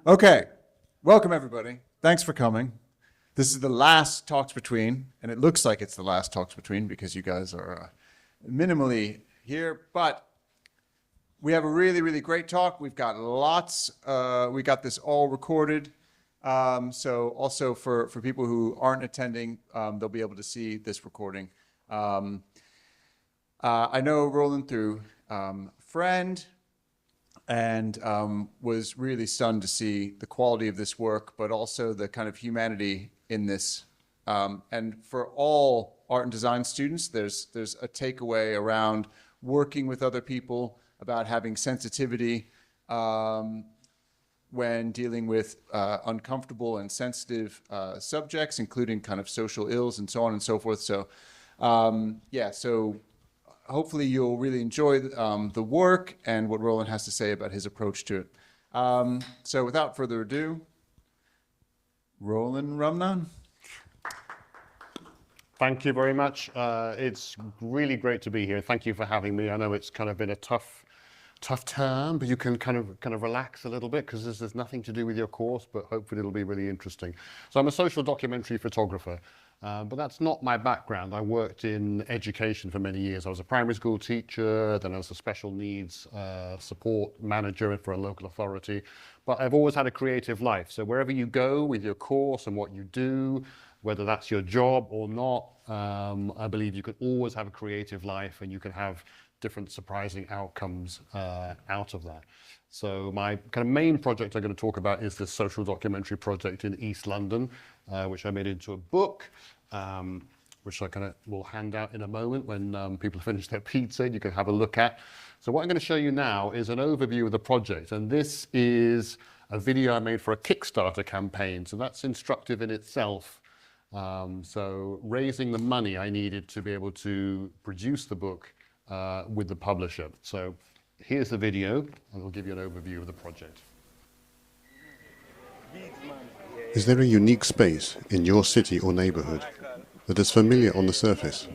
Okay, welcome everybody. Thanks for coming. This is the last Talks Between, and it looks like it's the last Talks Between because you guys are minimally here, but we have a really, really great talk. We've got lots, we got this all recorded. So also for people who aren't attending, they'll be able to see this recording. I know Roland through a friend, and was really stunned to see the quality of this work, but also the kind of humanity in this. And for all art and design students, there's a takeaway around working with other people, about having sensitivity when dealing with uncomfortable and sensitive subjects, including kind of social ills and so on and so forth. So yeah, so hopefully you'll really enjoy the work and what Roland has to say about his approach to it. So without further ado, Roland Ramanan. Thank you very much. It's really great to be here. Thank you for having me. I know it's kind of been a tough term, but you can kind of relax a little bit because this has nothing to do with your course, but hopefully it'll be really interesting. So I'm a social documentary photographer. But that's not my background. I worked in education for many years. I was a primary school teacher, then I was a special needs support manager for a local authority. But I've always had a creative life. So wherever you go with your course and what you do, whether that's your job or not, I believe you can always have a creative life and you can have different surprising outcomes out of that. So my kind of main project I'm going to talk about is this social documentary project in East London, which I made into a book, which I kind of will hand out in a moment when people finish their pizza and you can have a look at. So what I'm going to show you now is an overview of the project. And this is a video I made for a Kickstarter campaign. So that's instructive in itself. So raising the money I needed to be able to produce the book with the publisher. So here's the video, and I'll give you an overview of the project. Is there a unique space in your city or neighbourhood that is familiar on the surface,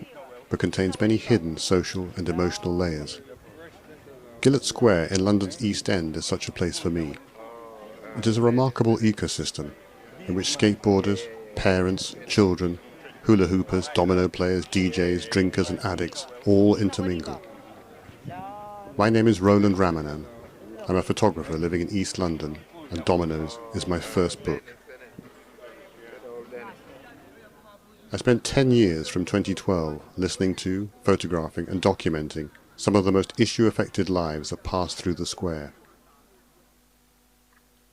but contains many hidden social and emotional layers? Gillett Square in London's East End is such a place for me. It is a remarkable ecosystem in which skateboarders, parents, children, hula hoopers, domino players, DJs, drinkers and addicts all intermingle. My name is Roland Ramanan. I'm a photographer living in East London, and Dominoes is my first book. I spent 10 years from 2012 listening to, photographing and documenting some of the most issue-affected lives that pass through the square.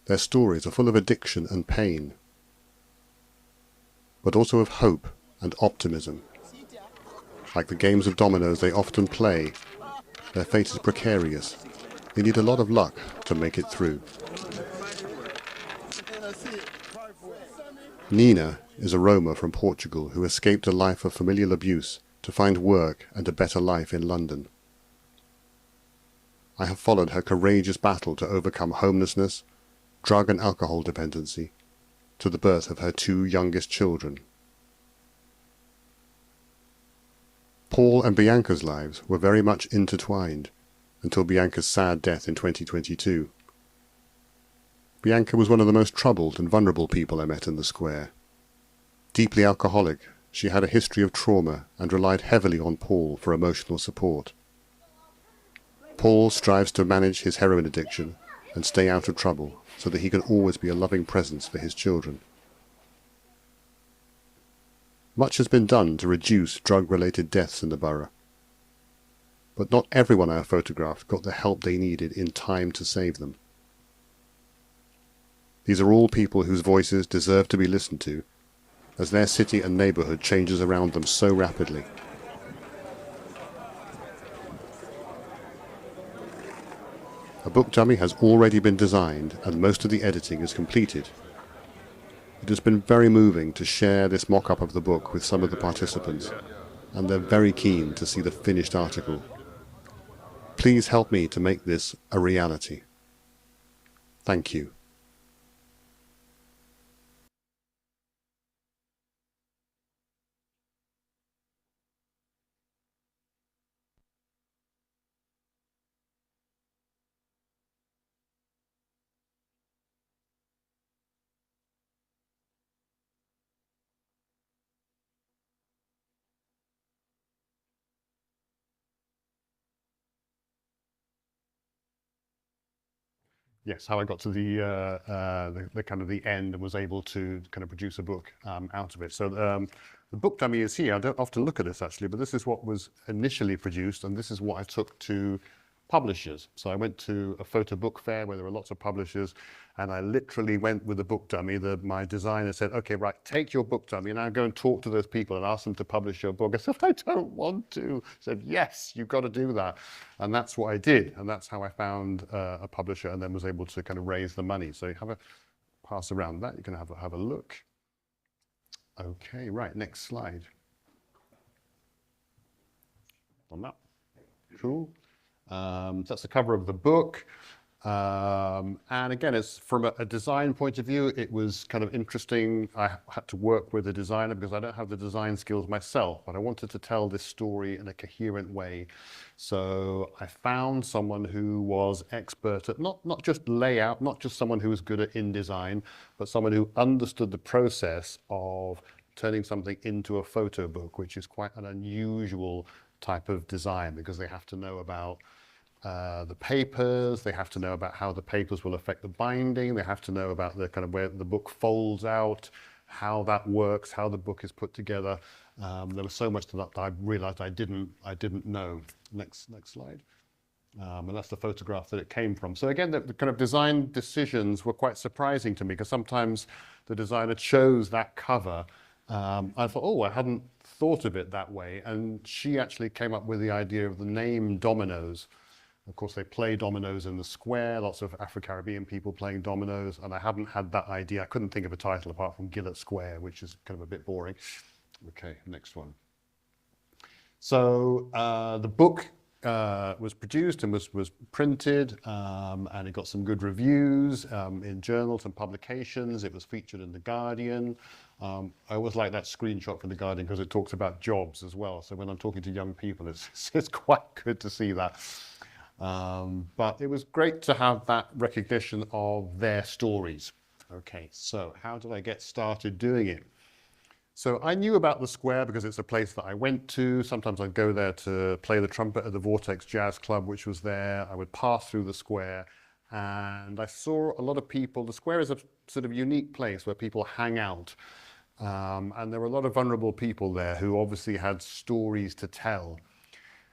Their stories are full of addiction and pain, but also of hope and optimism. Like the games of dominoes they often play, their fate is precarious. They need a lot of luck to make it through. Nina is a Roma from Portugal who escaped a life of familial abuse to find work and a better life in London. I have followed her courageous battle to overcome homelessness, drug and alcohol dependency, to the birth of her two youngest children. Paul and Bianca's lives were very much intertwined until Bianca's sad death in 2022. Bianca was one of the most troubled and vulnerable people I met in the square. Deeply alcoholic, she had a history of trauma and relied heavily on Paul for emotional support. Paul strives to manage his heroin addiction and stay out of trouble so that he can always be a loving presence for his children. Much has been done to reduce drug-related deaths in the borough, but not everyone I have photographed got the help they needed in time to save them. These are all people whose voices deserve to be listened to, as their city and neighbourhood changes around them so rapidly. A book dummy has already been designed and most of the editing is completed. It has been very moving to share this mock-up of the book with some of the participants, and they're very keen to see the finished article. Please help me to make this a reality. Thank you. yes, how I got to the kind of the end and was able to kind of produce a book out of it. So the book dummy is here. I don't often look at this actually, but this is what was initially produced, and this is what I took to publishers. So I went to a photo book fair where there were lots of publishers, and I literally went with the book dummy. My designer said, okay, right, take your book dummy and now go and talk to those people and ask them to publish your book. I said, I don't want to. He said, yes, you've got to do that. And that's what I did. And that's how I found a publisher and then was able to kind of raise the money. So you have a pass around that. You can have a look. Okay, right, next slide. On that. Cool. So that's the cover of the book. And again, it's from a design point of view, it was kind of interesting. I had to work with a designer because I don't have the design skills myself, but I wanted to tell this story in a coherent way. So I found someone who was expert at not just layout, not just someone who was good at InDesign, but someone who understood the process of turning something into a photo book, which is quite an unusual type of design because they have to know about the papers, they have to know about how the papers will affect the binding, they have to know about the kind of where the book folds out, how that works, how the book is put together. There was so much to that I realized I didn't know. Next slide. And that's the photograph that it came from. So again, the kind of design decisions were quite surprising to me because sometimes the designer chose that cover. I thought, oh, I hadn't thought of it that way. And she actually came up with the idea of the name dominoes. Of course, they play dominoes in the square, lots of Afro-Caribbean people playing dominoes, and I hadn't had that idea. I couldn't think of a title apart from Gillett Square, which is kind of a bit boring. Okay, next one. So the book was produced and was printed, and it got some good reviews in journals and publications. It was featured in The Guardian. I always like that screenshot from The Guardian because it talks about jobs as well. So when I'm talking to young people, it's quite good to see that. But it was great to have that recognition of their stories. Okay, so how did I get started doing it? So I knew about the square because it's a place that I went to. Sometimes I'd go there to play the trumpet at the Vortex Jazz Club, which was there. I would pass through the square and I saw a lot of people. The square is a sort of unique place where people hang out. And there were a lot of vulnerable people there who obviously had stories to tell.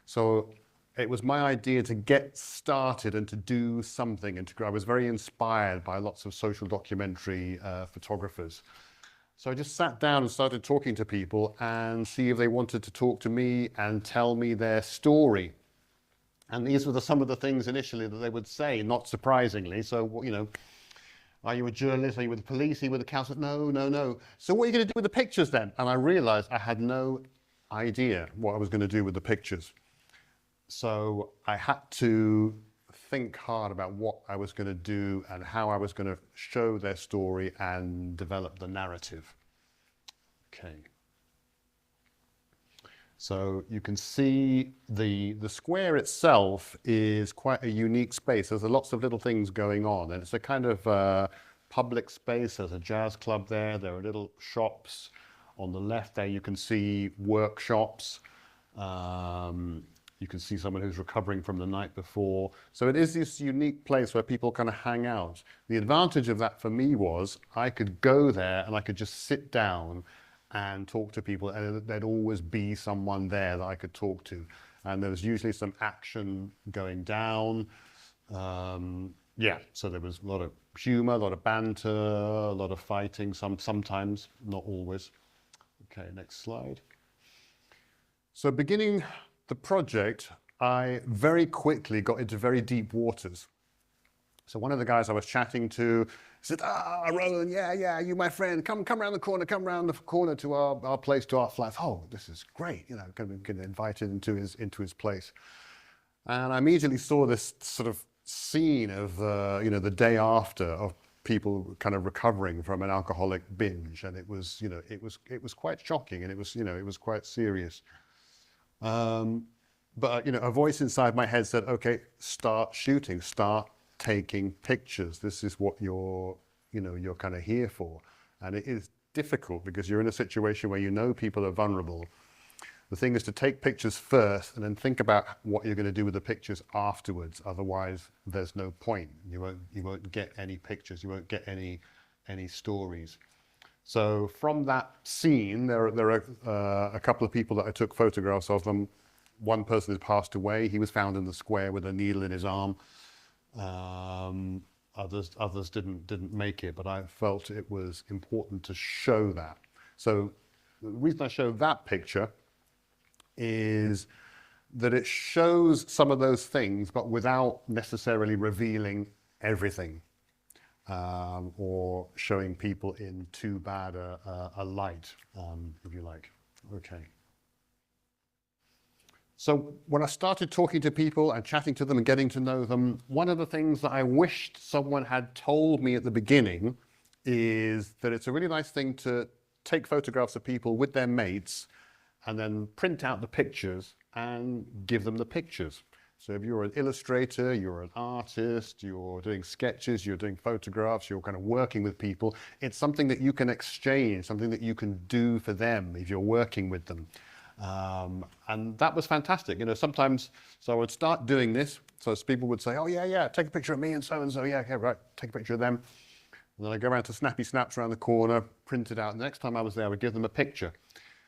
So it was my idea to get started and to do something. And I was very inspired by lots of social documentary photographers. So I just sat down and started talking to people and see if they wanted to talk to me and tell me their story. And these were some of the things initially that they would say, not surprisingly. So, you know, are you a journalist? Are you with the police? Are you with the council? No, no, no. So what are you going to do with the pictures then? And I realized I had no idea what I was going to do with the pictures. So I had to think hard about what I was going to do and how I was going to show their story and develop the narrative. Okay. So you can see the square itself is quite a unique space. There's lots of little things going on, and it's a kind of public space. There's a jazz club there. There are little shops. On the left there you can see workshops. You can see someone who's recovering from the night before. So it is this unique place where people kind of hang out. The advantage of that for me was I could go there and I could just sit down and talk to people, and there'd always be someone there that I could talk to. And there was usually some action going down. Yeah, so there was a lot of humor, a lot of banter, a lot of fighting, sometimes, not always. Okay, next slide. So beginning the project, I very quickly got into very deep waters. So one of the guys I was chatting to said, Roland, yeah, you my friend, come around the corner to our place, to our flat. Oh, this is great, you know, get invited into his place. And I immediately saw this sort of scene of, you know, the day after of people kind of recovering from an alcoholic binge. And it was, you know, it was quite shocking, and it was, you know, it was quite serious. But, you know, a voice inside my head said, okay, start shooting, start taking pictures. This is what you're kind of here for. And it is difficult because you're in a situation where you know people are vulnerable. The thing is to take pictures first and then think about what you're going to do with the pictures afterwards. Otherwise, there's no point. You won't get any pictures. You won't get any stories. So from that scene, there are a couple of people that I took photographs of them. One person has passed away. He was found in the square with a needle in his arm. Others didn't make it, but I felt it was important to show that. So the reason I show that picture is that it shows some of those things, but without necessarily revealing everything, or showing people in too bad a light, if you like. Okay. So when I started talking to people and chatting to them and getting to know them, one of the things that I wished someone had told me at the beginning is that it's a really nice thing to take photographs of people with their mates and then print out the pictures and give them the pictures. So if you're an illustrator, you're an artist, you're doing sketches, you're doing photographs, you're kind of working with people, it's something that you can exchange, something that you can do for them if you're working with them. And that was fantastic. You know, sometimes, so I would start doing this, so people would say, oh yeah, take a picture of me and so, yeah, okay, right, take a picture of them. And then I go around to Snappy Snaps around the corner, print it out. The next time I was there, I would give them a picture.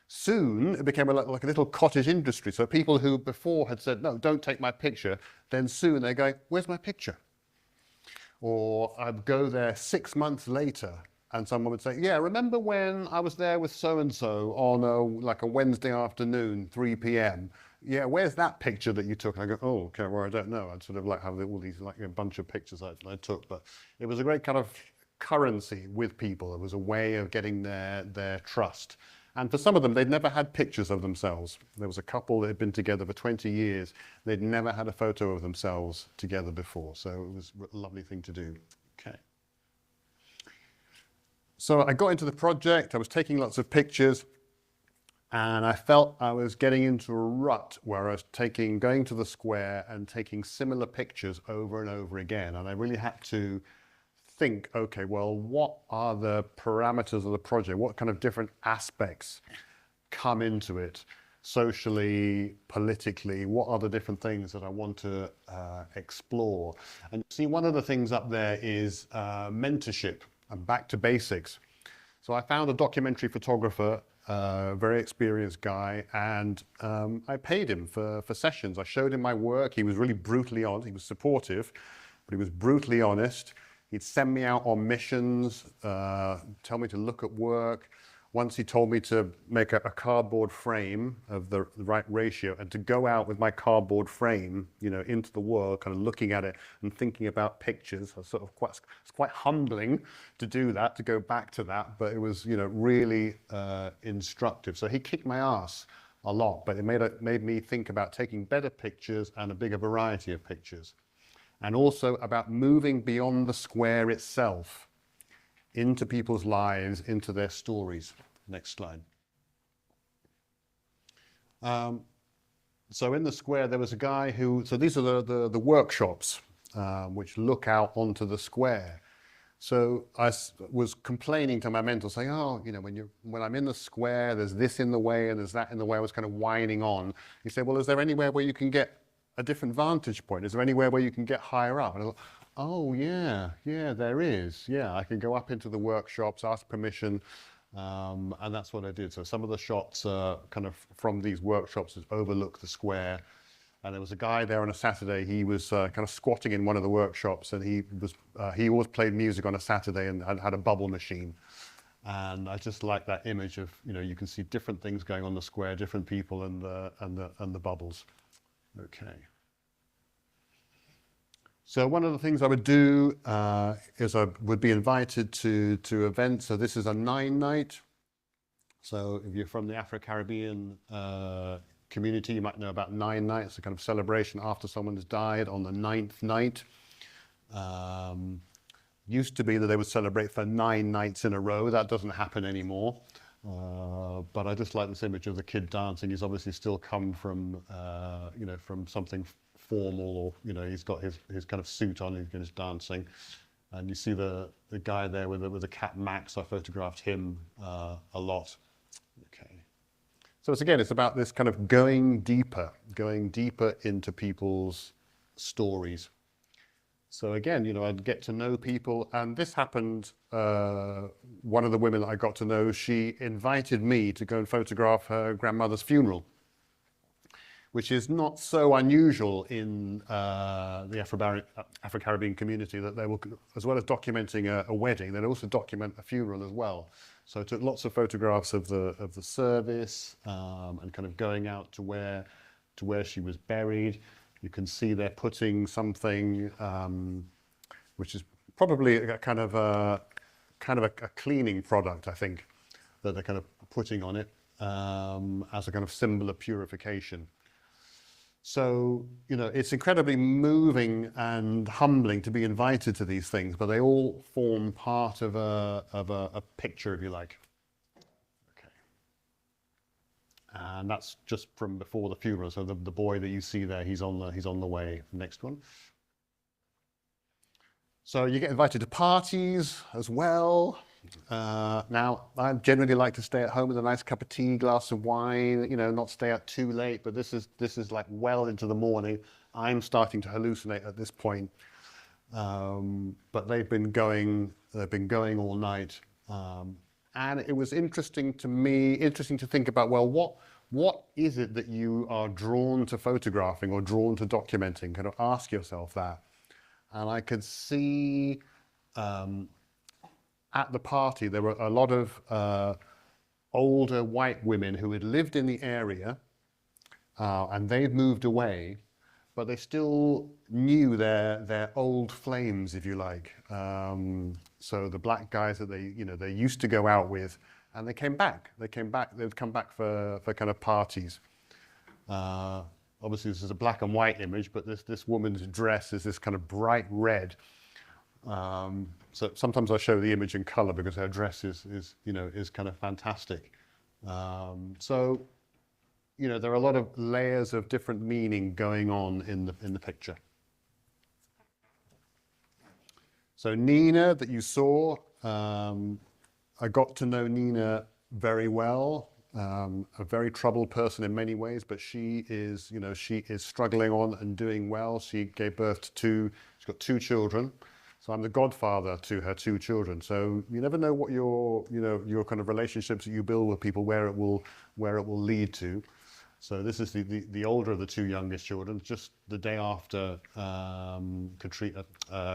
Soon, it became like a little cottage industry. So people who before had said, no, don't take my picture, then soon they're going, where's my picture? Or I'd go there 6 months later, and someone would say, yeah, remember when I was there with so-and-so on a Wednesday afternoon, 3 p.m.? Yeah, where's that picture that you took? And I go, oh, okay, well, I don't know. I'd sort of like have all these like a bunch of pictures I took, but it was a great kind of currency with people. It was a way of getting their trust. And for some of them, they'd never had pictures of themselves. There was a couple that had been together for 20 years. They'd never had a photo of themselves together before. So it was a lovely thing to do. Okay. So I got into the project. I was taking lots of pictures. And I felt I was getting into a rut where I was going to the square and taking similar pictures over and over again. And I really had to think, okay, well, what are the parameters of the project? What kind of different aspects come into it? Socially, politically, what are the different things that I want to explore? And see, one of the things up there is mentorship and back to basics. So I found a documentary photographer, very experienced guy, and I paid him for sessions. I showed him my work. He was really brutally honest. He was supportive, but he was brutally honest. He'd send me out on missions, tell me to look at work. Once he told me to make a cardboard frame of the right ratio and to go out with my cardboard frame, you know, into the world, kind of looking at it and thinking about pictures. It's quite humbling to do that, to go back to that, but it was, you know, really instructive. So he kicked my ass a lot, but it made me think about taking better pictures and a bigger variety of pictures. And also about moving beyond the square itself into people's lives, into their stories. Next slide. So in the square, there was a guy who, so these are the workshops which look out onto the square. So I was complaining to my mentor, saying, oh, you know, when I'm in the square, there's this in the way and there's that in the way. I was kind of whining on. He said, well, is there anywhere where you can get a different vantage point? Is there anywhere where you can get higher up? And I thought, oh yeah, there is. Yeah, I can go up into the workshops, ask permission, and that's what I did. So some of the shots kind of from these workshops overlook the square. And there was a guy there on a Saturday. He was kind of squatting in one of the workshops, and he always played music on a Saturday and had a bubble machine. And I just like that image of, you know, you can see different things going on the square, different people and the bubbles. Okay. So one of the things I would do is I would be invited to events. So this is a 9-night. So if you're from the Afro-Caribbean community, you might know about 9 nights, a kind of celebration after someone's died on the 9th night. Used to be that they would celebrate for 9 nights in a row. That doesn't happen anymore. But I just like this image of the kid dancing. He's obviously still come from, you know, from something formal, or, you know, he's got his kind of suit on, he's dancing. And you see the guy there with the cat Max. I photographed him a lot. Okay. So it's about this kind of going deeper into people's stories. So again, I'd get to know people, and this happened, one of the women that I got to know, she invited me to go and photograph her grandmother's funeral, which is not so unusual in the Afro-Caribbean community, that they will, as well as documenting a wedding, they'll also document a funeral as well. So I took lots of photographs of the service, and kind of going out to where she was buried. You can see they're putting something, which is probably a kind of a cleaning product, I think, that they're kind of putting on it, as a kind of symbol of purification. So, it's incredibly moving and humbling to be invited to these things, but they all form part of a picture, if you like. Okay. And that's just from before the funeral. So the boy that you see there, he's on the way. Next one. So you get invited to parties as well. Now, I generally like to stay at home with a nice cup of tea, glass of wine, not stay out too late, but this is like well into the morning. I'm starting to hallucinate at this point. But they've been going all night. And it was interesting to think about, well, what is it that you are drawn to photographing or drawn to documenting? Kind of ask yourself that. And I could see, at the party, there were a lot of older white women who had lived in the area, and they'd moved away, but they still knew their old flames, if you like. So the black guys that they used to go out with, and they came back. They'd come back for kind of parties. Obviously, this is a black and white image, but this woman's dress is this kind of bright red. So sometimes I show the image in color because her dress is kind of fantastic. So, there are a lot of layers of different meaning going on in the picture. So Nina that you saw, I got to know Nina very well. A very troubled person in many ways, but she is struggling on and doing well. She gave birth to she's got 2 children. So I'm the godfather to her 2 children. So you never know what your kind of relationships that you build with people, where it will lead to. So this is the older of the 2 youngest children, just the day after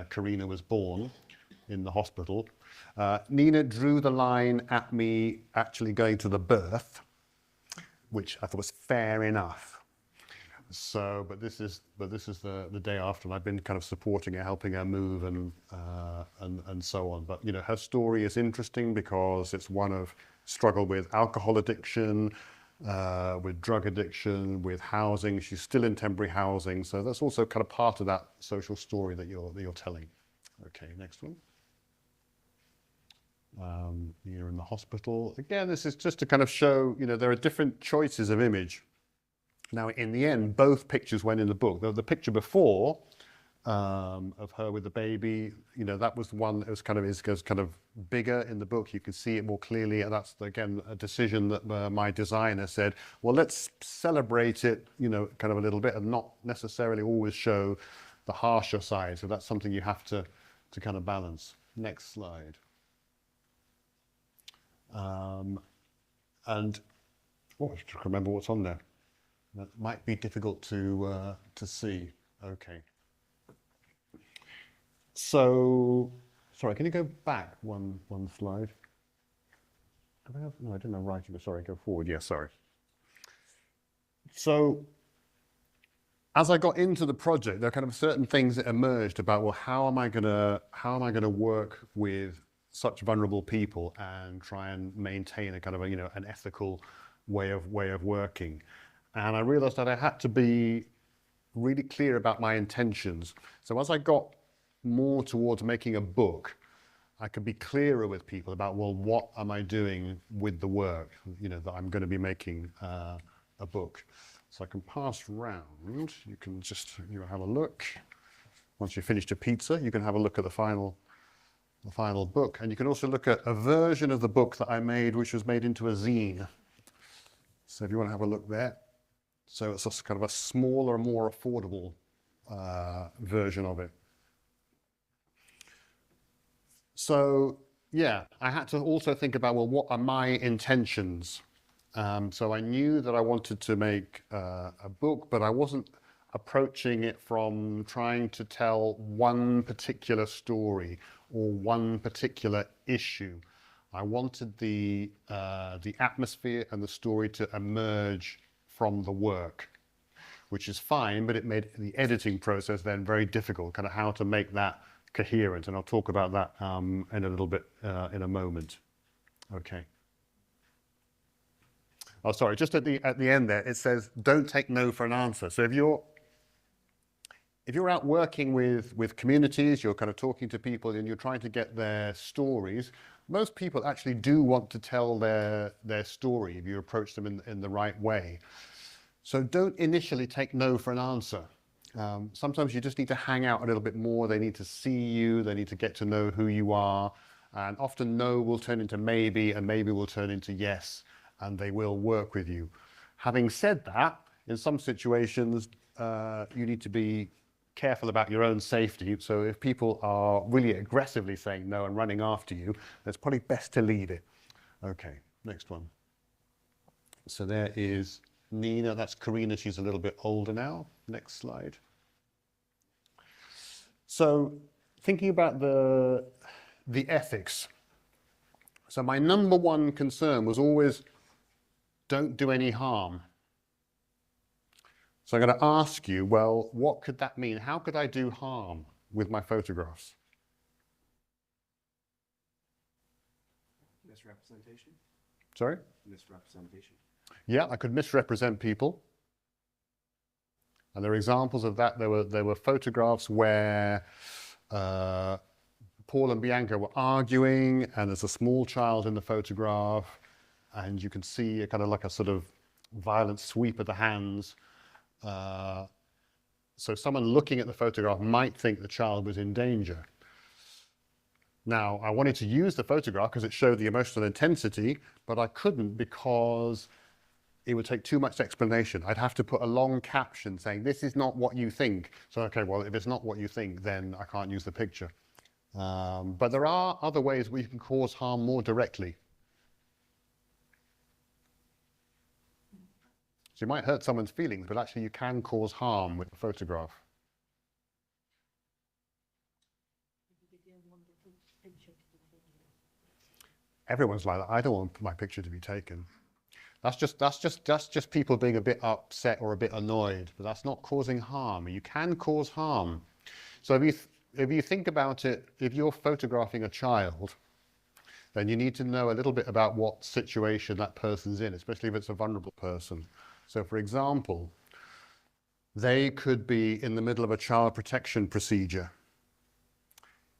Karina was born in the hospital. Nina drew the line at me actually going to the birth, which I thought was fair enough. So, but this is the day after, and I've been kind of supporting her, helping her move, and so on. But her story is interesting because it's one of struggle with alcohol addiction, with drug addiction, with housing. She's still in temporary housing, so that's also kind of part of that social story that you're telling. Okay, next one. You're in the hospital. Again, this is just to kind of show, there are different choices of image. Now, in the end, both pictures went in the book. The picture before of her with the baby, that was the one that was kind of bigger in the book. You can see it more clearly, and that's again a decision that my designer said, well, let's celebrate it, kind of a little bit, and not necessarily always show the harsher side. So that's something you have to kind of balance. Next slide. And I should remember what's on there. That might be difficult to see. Okay. So, sorry, can you go back one slide? No, I didn't have writing, but sorry, go forward. Yeah, sorry. So, as I got into the project, there are kind of certain things that emerged about, well, how am I gonna work with such vulnerable people and try and maintain a kind of an ethical way of working. And I realized that I had to be really clear about my intentions. So as I got more towards making a book, I could be clearer with people about, well, what am I doing with the work, that I'm going to be making a book. So I can pass round. You can just have a look. Once you've finished your pizza, you can have a look at the final book. And you can also look at a version of the book that I made, which was made into a zine. So if you want to have a look there. So it's just kind of a smaller, more affordable version of it. So yeah, I had to also think about, well, what are my intentions? So I knew that I wanted to make a book, but I wasn't approaching it from trying to tell one particular story or one particular issue. I wanted the atmosphere and the story to emerge from the work, which is fine, but it made the editing process then very difficult, kind of how to make that coherent. And I'll talk about that in a little bit in a moment. Okay. Oh, sorry, just at the end there, it says, don't take no for an answer. So if you're out working with communities, you're kind of talking to people and you're trying to get their stories, most people actually do want to tell their story if you approach them in the right way. So don't initially take no for an answer. Sometimes you just need to hang out a little bit more. They need to see you. They need to get to know who you are. And often no will turn into maybe, and maybe will turn into yes, and they will work with you. Having said that, in some situations, you need to be careful about your own safety. So if people are really aggressively saying no and running after you, it's probably best to leave it. Okay, next one. So there is Nina, that's Karina, she's a little bit older now. Next slide. So thinking about the ethics. So my number one concern was always, don't do any harm. So I'm going to ask you, well, what could that mean? How could I do harm with my photographs? Misrepresentation? Sorry? Misrepresentation. Yeah, I could misrepresent people. And there are examples of that. There were photographs where Paul and Bianca were arguing, and there's a small child in the photograph, and you can see a kind of like a sort of violent sweep of the hands. So someone looking at the photograph might think the child was in danger. Now, I wanted to use the photograph because it showed the emotional intensity, but I couldn't because it would take too much explanation. I'd have to put a long caption saying, this is not what you think. So, okay, well, if it's not what you think, then I can't use the picture. But there are other ways where you can cause harm more directly. So you might hurt someone's feelings, but actually you can cause harm with a photograph. Everyone's like that. I don't want my picture to be taken. That's just people being a bit upset or a bit annoyed, but that's not causing harm. You can cause harm. So if you think about it, if you're photographing a child, then you need to know a little bit about what situation that person's in, especially if it's a vulnerable person. So for example, they could be in the middle of a child protection procedure.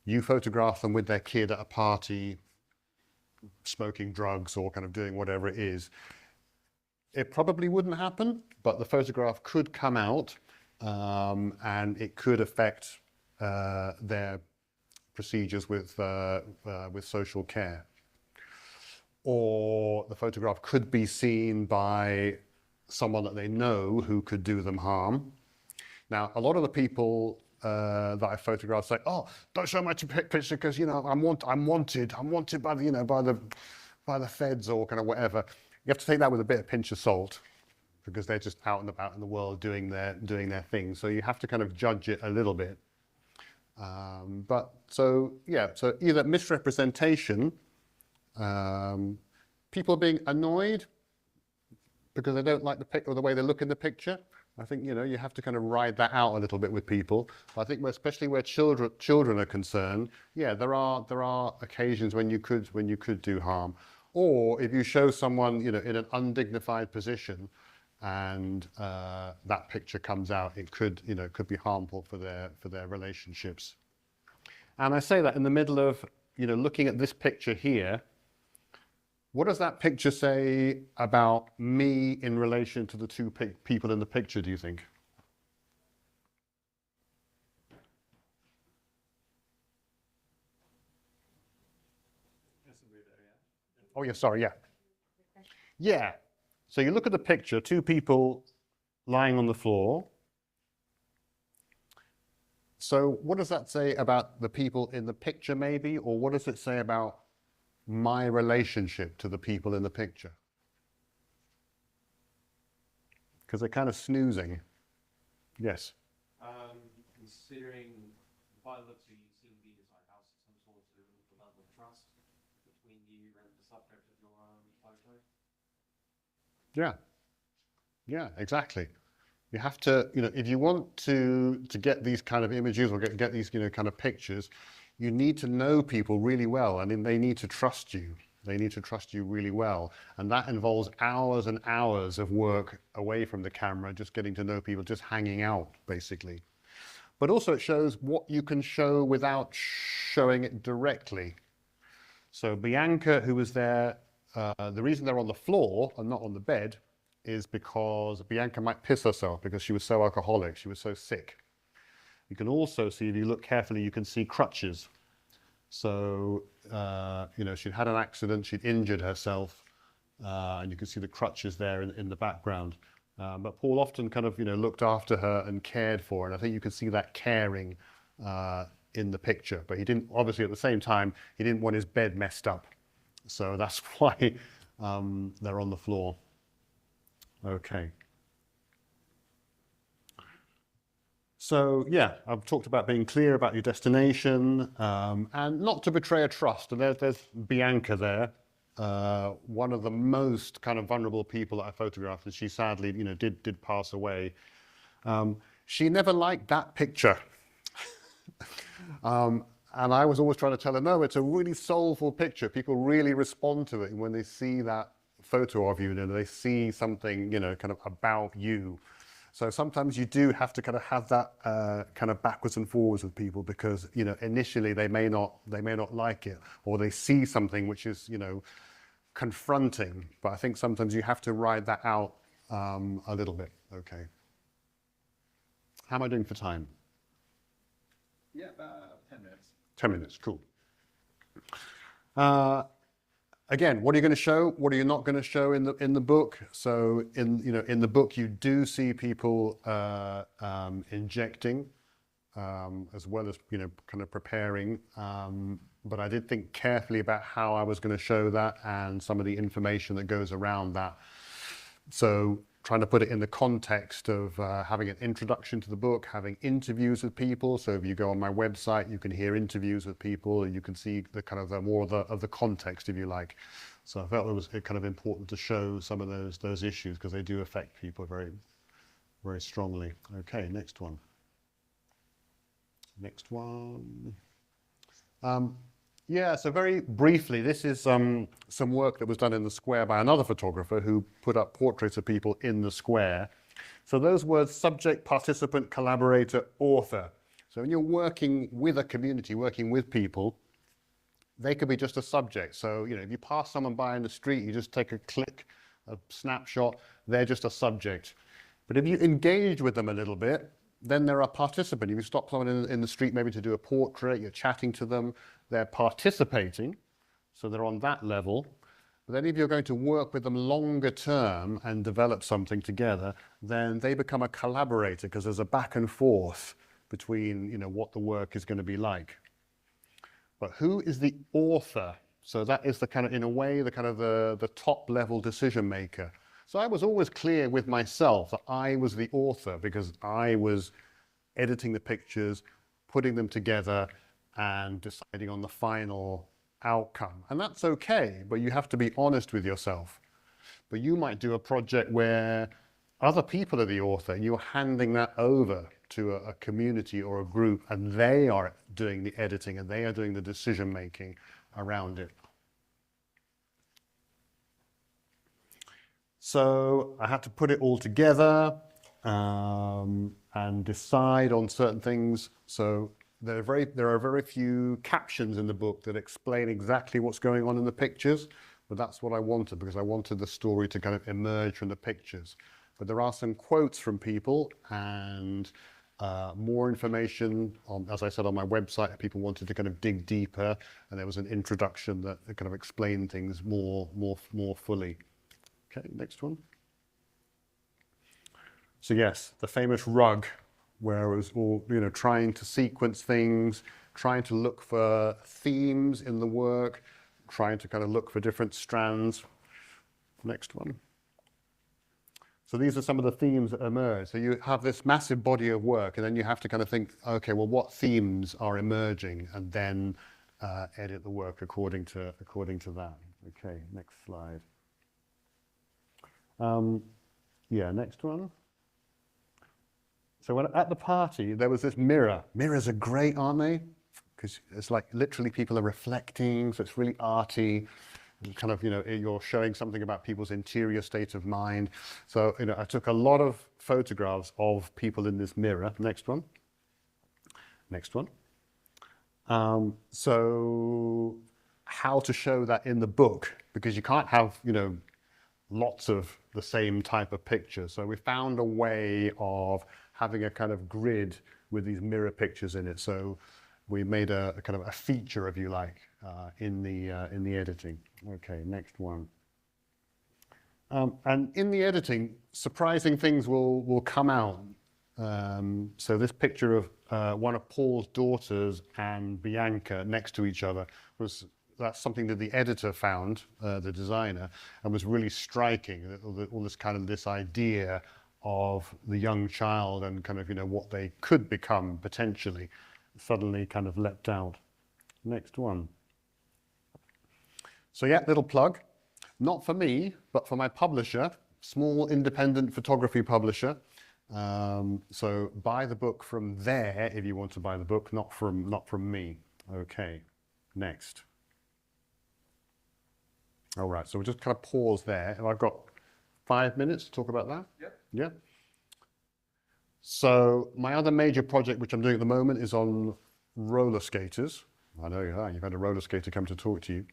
You photograph them with their kid at a party, smoking drugs or kind of doing whatever it is. It probably wouldn't happen, but the photograph could come out and it could affect their procedures with social care. Or the photograph could be seen by someone that they know who could do them harm. Now, a lot of the people that I photographed say, "Oh, don't show my picture because I'm wanted by the by the feds or kind of whatever." You have to take that with a bit of pinch of salt because they're just out and about in the world doing their thing. So you have to kind of judge it a little bit. So either misrepresentation, people being annoyed because they don't like the pic or the way they look in the picture. I think you have to kind of ride that out a little bit with people. I think especially where children are concerned, yeah, there are occasions when you could do harm. Or if you show someone in an undignified position and that picture comes out, it could be harmful for their relationships. And I say that in the middle of looking at this picture here. What does that picture say about me in relation to the two people in the picture, do you think? Oh, yeah, sorry, yeah. Yeah. So you look at the picture, two people lying on the floor. So what does that say about the people in the picture maybe, or what does it say about my relationship to the people in the picture? Because they're kind of snoozing. Yes? Considering by the looks of you seem to be like house some sort of level of trust between you and the subject of your photo. Yeah. Yeah, exactly. You have to, if you want to get these kind of images or get these, kind of pictures, you need to know people really well. I mean, they need to trust you. They need to trust you really well. And that involves hours and hours of work away from the camera, just getting to know people, just hanging out, basically. But also it shows what you can show without showing it directly. So Bianca, who was there, the reason they're on the floor and not on the bed is because Bianca might piss herself because she was so alcoholic, she was so sick. You can also see, if you look carefully, you can see crutches. So, she'd had an accident, she'd injured herself, and you can see the crutches there in the background. But Paul often kind of, looked after her and cared for her, and I think you can see that caring in the picture. But he didn't, obviously at the same time, he didn't want his bed messed up. So that's why they're on the floor. Okay. So yeah, I've talked about being clear about your destination and not to betray a trust. And there's Bianca there, one of the most kind of vulnerable people that I photographed, and she sadly, did pass away. She never liked that picture. And I was always trying to tell her, no, it's a really soulful picture. People really respond to it when they see that photo of you, they see something, kind of about you. So sometimes you do have to kind of have that kind of backwards and forwards with people because, initially they may not like it, or they see something which is, confronting. But I think sometimes you have to ride that out a little bit. Okay. How am I doing for time? Yeah, about 10 minutes. 10 minutes, cool. Again, what are you going to show? What are you not going to show in the book? So in the book you do see people injecting as well as kind of preparing. But I did think carefully about how I was going to show that and some of the information that goes around that. So trying to put it in the context of having an introduction to the book, having interviews with people. So if you go on my website, you can hear interviews with people and you can see the kind of more of the context, if you like. So I felt it was kind of important to show some of those issues because they do affect people very, very strongly. Okay, next one. Next one. Yeah, so very briefly, this is some work that was done in the square by another photographer who put up portraits of people in the square. So those words, subject, participant, collaborator, author. So when you're working with a community, working with people, they could be just a subject. So, if you pass someone by in the street, you just take a click, a snapshot, they're just a subject. But if you engage with them a little bit, then they're a participant. If you stop someone in the street maybe to do a portrait, you're chatting to them, they're participating, so they're on that level. But then if you're going to work with them longer term and develop something together, then they become a collaborator because there's a back and forth between what the work is going to be like. But who is the author? So that is the kind of, in a way, the kind of the top level decision maker. So I was always clear with myself that I was the author because I was editing the pictures, putting them together, and deciding on the final outcome. And that's okay, but you have to be honest with yourself. But you might do a project where other people are the author and you're handing that over to a community or a group, and they are doing the editing and they are doing the decision making around it. So I had to put it all together and decide on certain things. So there are very few captions in the book that explain exactly what's going on in the pictures, but that's what I wanted because I wanted the story to kind of emerge from the pictures. But there are some quotes from people and more information on, as I said, on my website, if people wanted to kind of dig deeper, and there was an introduction that kind of explained things more fully. Okay, next one. So yes, the famous rug, where it was all, trying to sequence things, trying to look for themes in the work, trying to kind of look for different strands. Next one. So these are some of the themes that emerge. So you have this massive body of work, and then you have to kind of think, okay, well, what themes are emerging, and then edit the work according to that. Okay, next slide. Yeah, next one. So when, at the party, there was this mirror. Mirrors are great, aren't they? Because it's like literally people are reflecting, so it's really arty. Kind of, you're showing something about people's interior state of mind. So, I took a lot of photographs of people in this mirror. Next one. Next one. So how to show that in the book, because you can't have, lots of the same type of picture. So we found a way of having a kind of grid with these mirror pictures in it. So we made a kind of a feature, if you like, in the editing. Okay, next one. And in the editing, surprising things will come out. So this picture of one of Paul's daughters and Bianca next to each other that's something that the editor found, the designer, and was really striking. All this idea of the young child and kind of what they could become potentially, suddenly kind of leapt out. Next one. So yeah, little plug, not for me, but for my publisher, small independent photography publisher. So buy the book from there if you want to buy the book, not from me. Okay, next. All right, so we'll just kind of pause there. And I've got 5 minutes to talk about that. Yep. Yeah. So my other major project, which I'm doing at the moment, is on roller skaters. I know you've had a roller skater come to talk to you.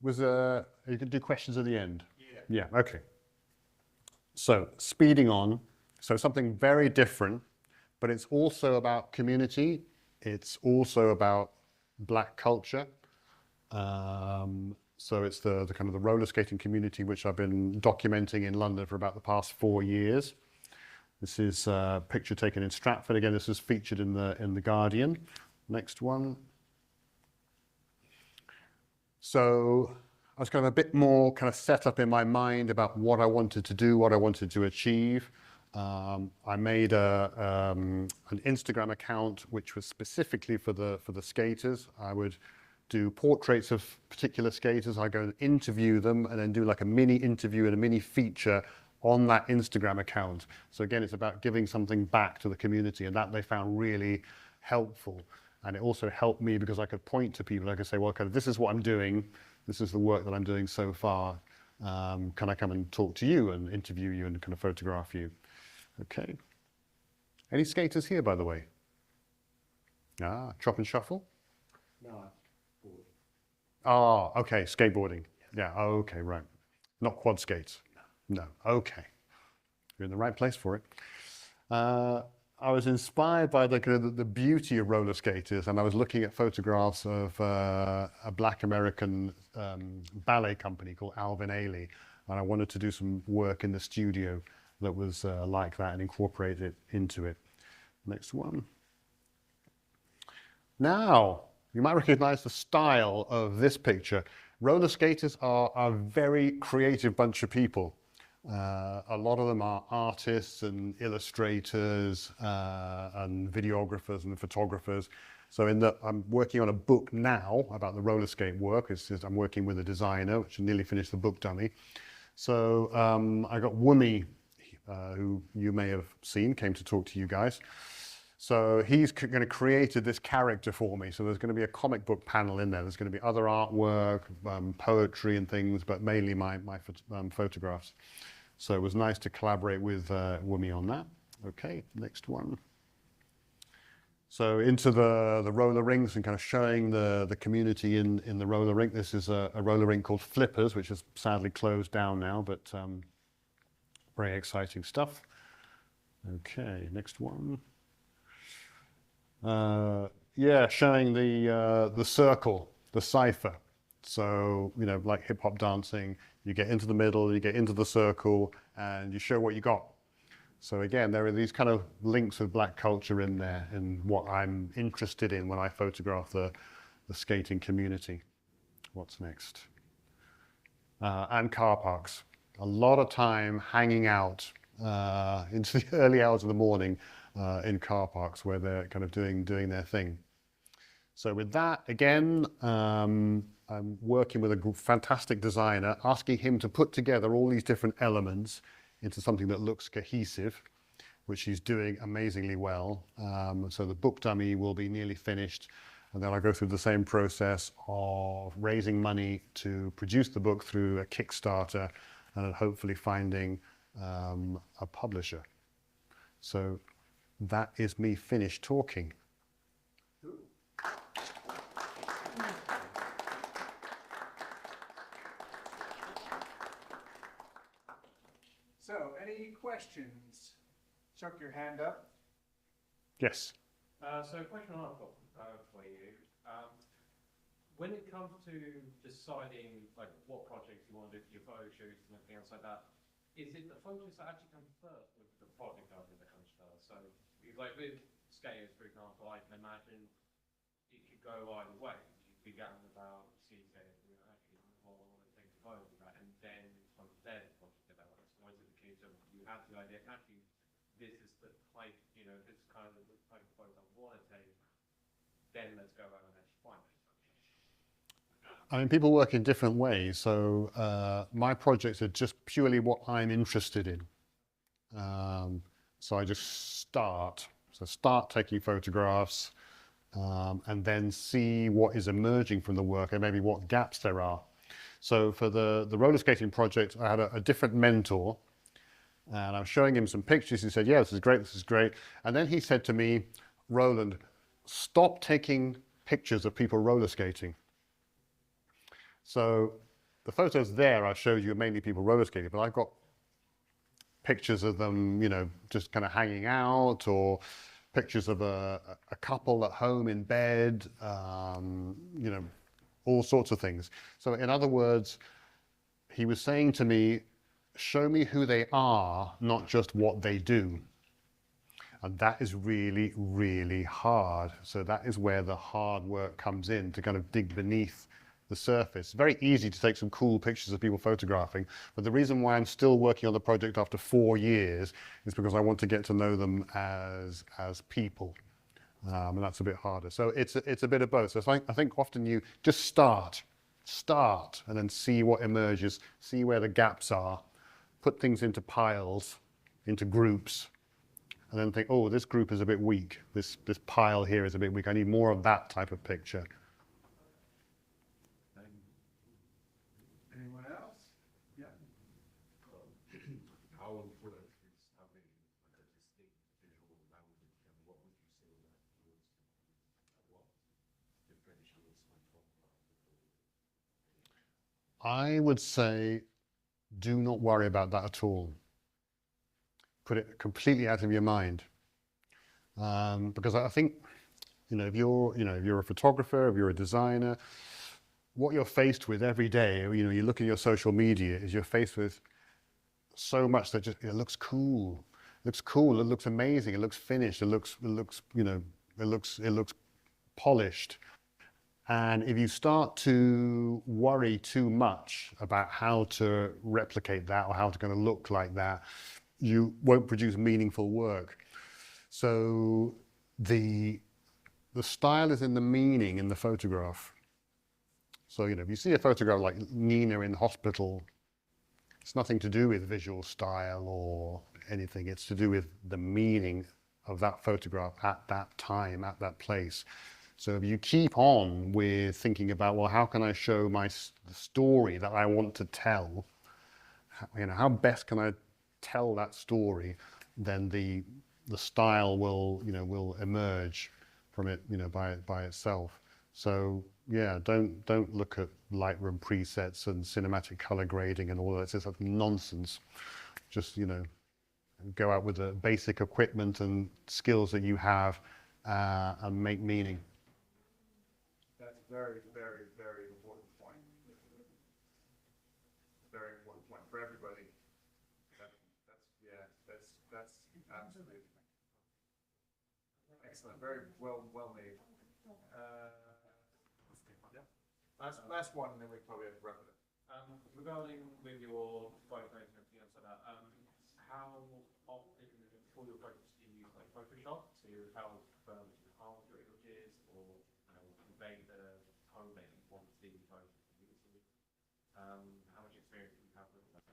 You can do questions at the end? Yeah. Yeah, okay. So speeding on, so something very different, but it's also about community. It's also about black culture. So it's the kind of the roller skating community, which I've been documenting in London for about the past 4 years. This is a picture taken in Stratford. Again, this is featured in the Guardian. Next one. So I was kind of a bit more kind of set up in my mind about what I wanted to do, what I wanted to achieve. I made an Instagram account which was specifically for the skaters. I would do portraits of particular skaters. I go and interview them, and then do like a mini interview and a mini feature on that Instagram account. So again, it's about giving something back to the community, and that they found really helpful. And it also helped me because I could point to people. I could say, well, kind of, this is what I'm doing. This is the work that I'm doing so far. Can I come and talk to you and interview you and kind of photograph you? Okay. Any skaters here, by the way? Ah, chop and shuffle? No, board. Oh, okay, skateboarding. Yeah, okay, right. Not quad skates? No, okay. You're in the right place for it. I was inspired by the beauty of roller skaters, and I was looking at photographs of a black American ballet company called Alvin Ailey, and I wanted to do some work in the studio that was like that and incorporate it into it. Next one. Now, you might recognize the style of this picture. Roller skaters are a very creative bunch of people. A lot of them are artists and illustrators and videographers and photographers. So I'm working on a book now about the roller skate work. I'm working with a designer, which nearly finished the book dummy. So I got Wumi, who you may have seen, came to talk to you guys. So he's going to create this character for me. So there's going to be a comic book panel in there. There's going to be other artwork, poetry and things, but mainly my photographs. So it was nice to collaborate with Wumi on that. Okay, next one. So into the roller rinks and kind of showing the community in the roller rink. This is a roller rink called Flippers, which is sadly closed down now, but very exciting stuff. Okay, next one. Yeah, showing the circle, the cipher. So, like hip hop dancing, you get into the middle, you get into the circle, and you show what you got. So again, there are these kind of links with black culture in there and what I'm interested in when I photograph the skating community. What's next? And car parks. A lot of time hanging out into the early hours of the morning in car parks where they're kind of doing their thing. So with that, again, I'm working with a fantastic designer, asking him to put together all these different elements into something that looks cohesive, which he's doing amazingly well. So the book dummy will be nearly finished, and then I'll go through the same process of raising money to produce the book through a Kickstarter, and then hopefully finding a publisher. So that is me finished talking. So, any questions? Chuck your hand up. Yes. So a question I've got for you. When it comes to deciding like what projects you want to do for your photo shoots and everything else like that, is it the photos that actually come first with the project idea that comes first? So like with skaters, for example, I can imagine it could go either way. You could be going about seeing actually what I want to take a photo of that, and then from there the project develops. Or is it the case of you have the idea, actually this is the type, this is kind of the type of photos I want to take, then let's go out and actually find it. I mean, people work in different ways. So my projects are just purely what I'm interested in. So I just start taking photographs and then see what is emerging from the work and maybe what gaps there are. So for the roller skating project, I had a different mentor, and I was showing him some pictures. He said, yeah, this is great, this is great. And then he said to me, Roland, stop taking pictures of people roller skating. So the photos there I showed you are mainly people roller skating, but I've got pictures of them, just kind of hanging out, or pictures of a couple at home in bed, all sorts of things. So in other words, he was saying to me, show me who they are, not just what they do. And that is really, really hard. So that is where the hard work comes in, to kind of dig beneath the surface. Very easy to take some cool pictures of people photographing, but the reason why I'm still working on the project after 4 years is because I want to get to know them as people. And that's a bit harder. So it's a bit of both. So I think often you just start, and then see what emerges, see where the gaps are, put things into piles, into groups, and then think, oh, this group is a bit weak. This pile here is a bit weak. I need more of that type of picture. Anyone else? Yeah. How important is having like a distinct visual language, and what would you say that was what differentiates my photograph? I would say, do not worry about that at all. Put it completely out of your mind, because I think, if you're a photographer, if you're a designer, what you're faced with every day, you look at your social media, is you're faced with so much that just, it looks cool, it looks amazing, it looks finished, it looks polished. And if you start to worry too much about how to replicate that or how to kind of look like that, you won't produce meaningful work. So the style is in the meaning in the photograph. So, if you see a photograph like Nina in hospital, it's nothing to do with visual style or anything. It's to do with the meaning of that photograph at that time, at that place. So if you keep on with thinking about, well, how can I show the story that I want to tell? How best can I tell that story? Then the style will emerge from it, by itself. So yeah, don't look at Lightroom presets and cinematic color grading and all that. It's just nonsense. Just go out with the basic equipment and skills that you have and make meaning. That's a very, very, very important point. Very important point for everybody. That's Absolutely. Excellent. Very well made. Last one, and then we probably have to wrap it up. Regarding with your photos and everything else like that, how often for your photos do you use like Photoshop to help enhance your images or convey the tone that you want the photos to use? How much experience do you have with that?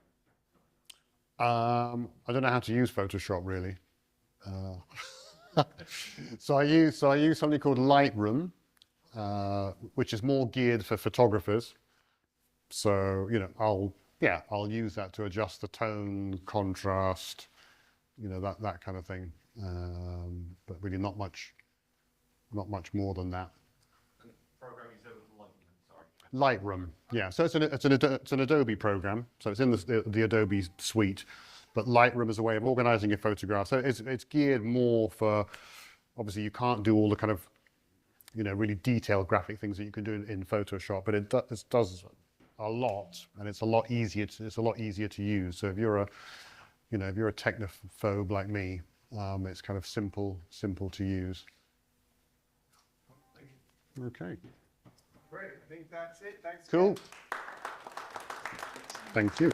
I don't know how to use Photoshop really. So I use something called Lightroom, which is more geared for photographers. So I'll use that to adjust the tone, contrast, that kind of thing. But really not much more than that. And program you said was Lightroom, sorry. Lightroom, yeah. So it's an Adobe program. So it's in the Adobe suite. But Lightroom is a way of organizing your photographs. So it's geared more for, obviously you can't do all the kind of, really detailed graphic things that you can do in Photoshop, but it does a lot, and it's a lot easier to use. So if you're a technophobe like me, it's kind of simple to use. Okay. Great. I think that's it. Thanks. Cool. Thank you.